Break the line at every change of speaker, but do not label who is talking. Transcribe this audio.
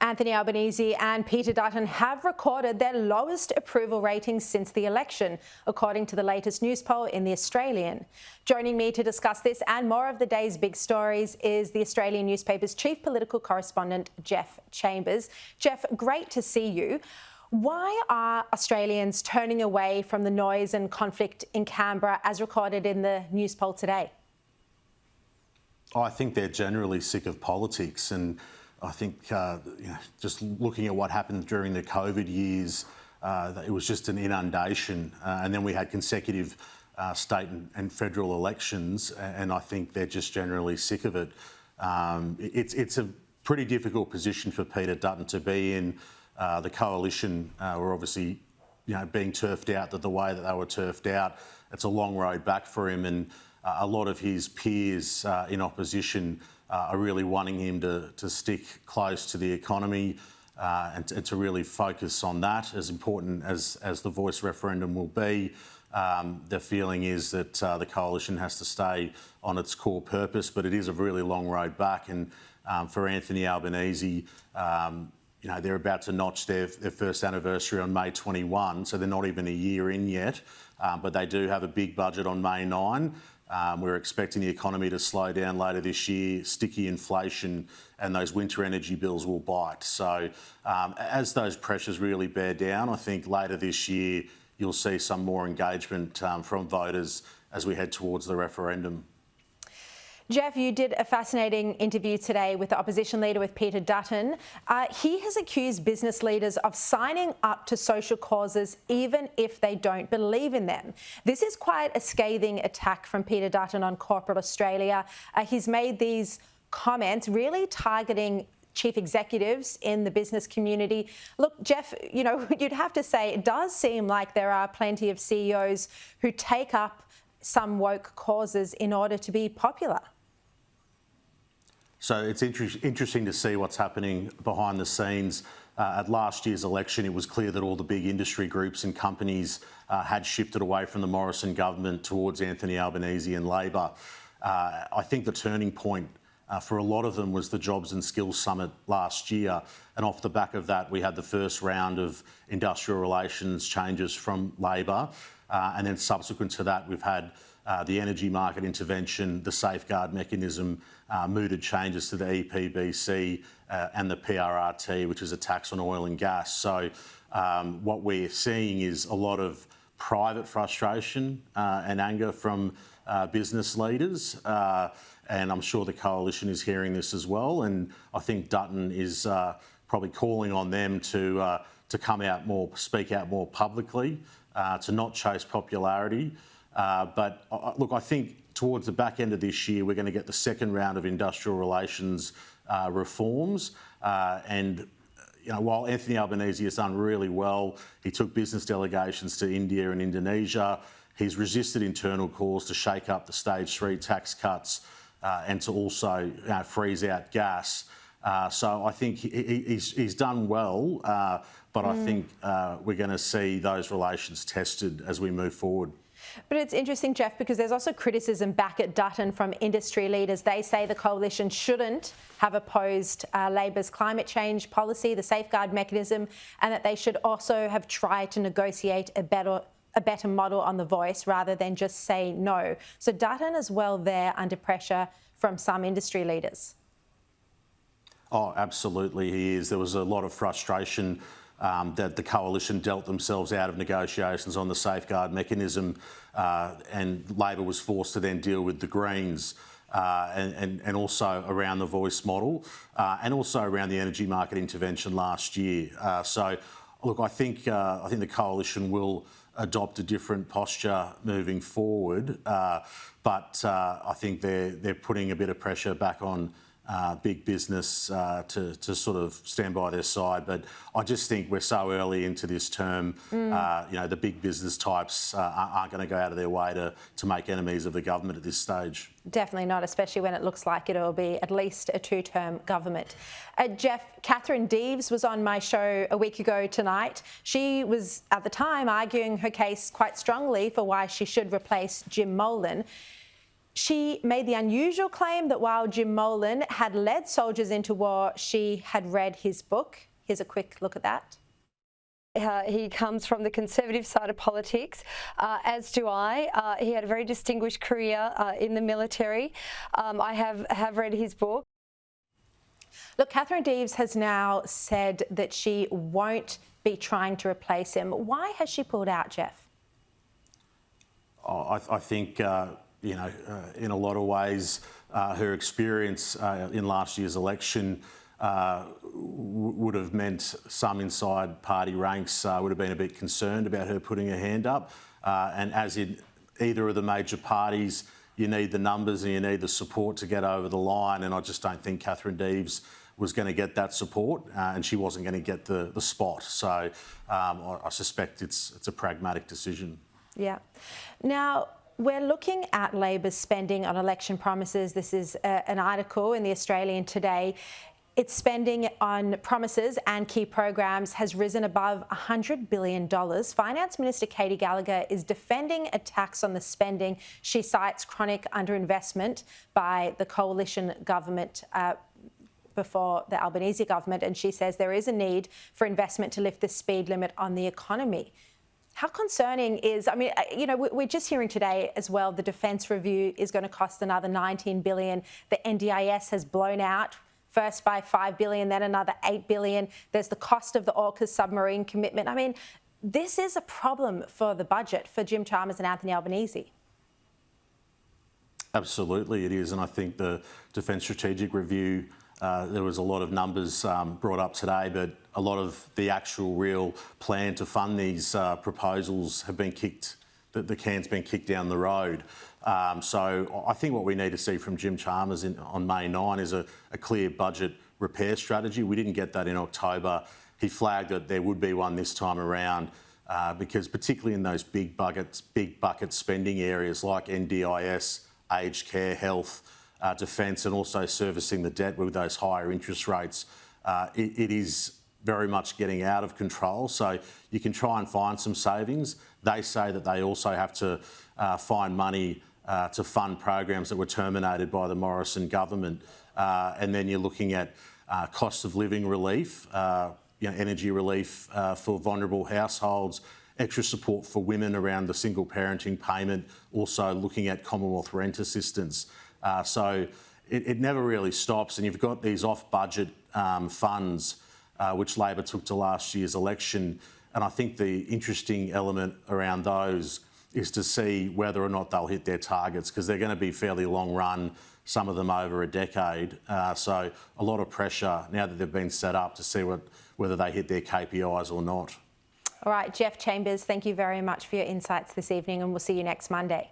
Anthony Albanese and Peter Dutton have recorded their lowest approval ratings since the election, according to the latest news poll in The Australian. Joining me to discuss this and more of the day's big stories is the Australian newspaper's chief political correspondent, Geoff Chambers. Geoff, great to see you. Why are Australians turning away from the noise and conflict in Canberra as recorded in the news poll today?
I think they're generally sick of politics, and I think just looking at what happened during the COVID years, it was just an inundation, and then we had consecutive state and federal elections, and I think they're just generally sick of it. It's a pretty difficult position for Peter Dutton to be in. The coalition were obviously being turfed out the way that they were turfed out. It's a long road back for him, and a lot of his peers in opposition are really wanting him to stick close to the economy and to really focus on that, as important as the Voice referendum will be. The feeling is that the coalition has to stay on its core purpose, but it is a really long road back. And for Anthony Albanese, they're about to notch their first anniversary on May 21, so they're not even a year in yet, but they do have a big budget on May 9. We're expecting the economy to slow down later this year, sticky inflation, and those winter energy bills will bite. So as those pressures really bear down, I think later this year you'll see some more engagement from voters as we head towards the referendum.
Geoff, you did a fascinating interview today with the opposition leader, with Peter Dutton. He has accused business leaders of signing up to social causes even if they don't believe in them. This is quite a scathing attack from Peter Dutton on corporate Australia. He's made these comments really targeting chief executives in the business community. Look, Geoff, you'd have to say it does seem like there are plenty of CEOs who take up some woke causes in order to be popular.
So it's interesting to see what's happening behind the scenes. At last year's election, it was clear that all the big industry groups and companies had shifted away from the Morrison government towards Anthony Albanese and Labor. I think the turning point for a lot of them was the Jobs and Skills Summit last year. And off the back of that, we had the first round of industrial relations changes from Labor. And then subsequent to that, we've had the energy market intervention, the safeguard mechanism, mooted changes to the EPBC and the PRRT, which is a tax on oil and gas. So what we're seeing is a lot of private frustration and anger from business leaders. And I'm sure the coalition is hearing this as well. And I think Dutton is probably calling on them to come out more, speak out more publicly, to not chase popularity. But look, I think towards the back end of this year, we're going to get the second round of industrial relations reforms. And while Anthony Albanese has done really well, he took business delegations to India and Indonesia. He's resisted internal calls to shake up the stage 3 tax cuts and to also freeze out gas. So I think he's done well, but I think we're going to see those relations tested as we move forward.
But it's interesting, Geoff, because there's also criticism back at Dutton from industry leaders. They say the coalition shouldn't have opposed Labor's climate change policy, the safeguard mechanism, and that they should also have tried to negotiate a better model on the Voice rather than just say no. So Dutton as well there under pressure from some industry leaders.
Oh, absolutely he is. There was a lot of frustration that the coalition dealt themselves out of negotiations on the safeguard mechanism, and Labor was forced to then deal with the Greens, and also around the Voice model, and also around the energy market intervention last year. So, look, I think the coalition will adopt a different posture moving forward, but I think they're putting a bit of pressure back on big business to sort of stand by their side. But I just think we're so early into this term, the big business types aren't going to go out of their way to make enemies of the government at this stage.
Definitely not, especially when it looks like it'll be at least a 2-term government. Geoff, Catherine Deves was on my show a week ago tonight. She was, at the time, arguing her case quite strongly for why she should replace Jim Molan. She made the unusual claim that while Jim Molan had led soldiers into war, she had read his book. Here's a quick look at that.
He comes from the conservative side of politics, as do I. He had a very distinguished career in the military. I have read his book.
Look, Catherine Deves has now said that she won't be trying to replace him. Why has she pulled out, Jeff?
I think, in a lot of ways, her experience in last year's election would have meant some inside party ranks would have been a bit concerned about her putting her hand up. And as in either of the major parties, you need the numbers and you need the support to get over the line. And I just don't think Catherine Deves was going to get that support and she wasn't going to get the spot. So I suspect it's a pragmatic decision.
Yeah. Now, we're looking at Labor's spending on election promises. This is an article in The Australian today. Its spending on promises and key programs has risen above $100 billion. Finance Minister Katy Gallagher is defending a tax on the spending. She cites chronic underinvestment by the coalition government before the Albanese government, and she says there is a need for investment to lift the speed limit on the economy. How concerning is, we're just hearing today as well, the Defence Review is going to cost another $19 billion. The NDIS has blown out, first by $5 billion, then another $8 billion. There's the cost of the AUKUS submarine commitment. I mean, this is a problem for the budget for Jim Chalmers and Anthony Albanese.
Absolutely, it is. And I think the Defence Strategic Review, there was a lot of numbers brought up today, but a lot of the actual real plan to fund these proposals have been kicked, the can's been kicked down the road. So I think what we need to see from Jim Chalmers on May 9 is a clear budget repair strategy. We didn't get that in October. He flagged that there would be one this time around because particularly in those big bucket spending areas like NDIS, aged care, health, defence, and also servicing the debt with those higher interest rates, it is very much getting out of control. So you can try and find some savings. They say that they also have to find money to fund programs that were terminated by the Morrison government. And then you're looking at cost of living relief, energy relief for vulnerable households, extra support for women around the single parenting payment, also looking at Commonwealth rent assistance. So it never really stops, and you've got these off-budget funds which Labor took to last year's election, and I think the interesting element around those is to see whether or not they'll hit their targets, because they're going to be fairly long run, some of them over a decade. So a lot of pressure now that they've been set up to see whether they hit their KPIs or not.
All right, Jeff Chambers, thank you very much for your insights this evening, and we'll see you next Monday.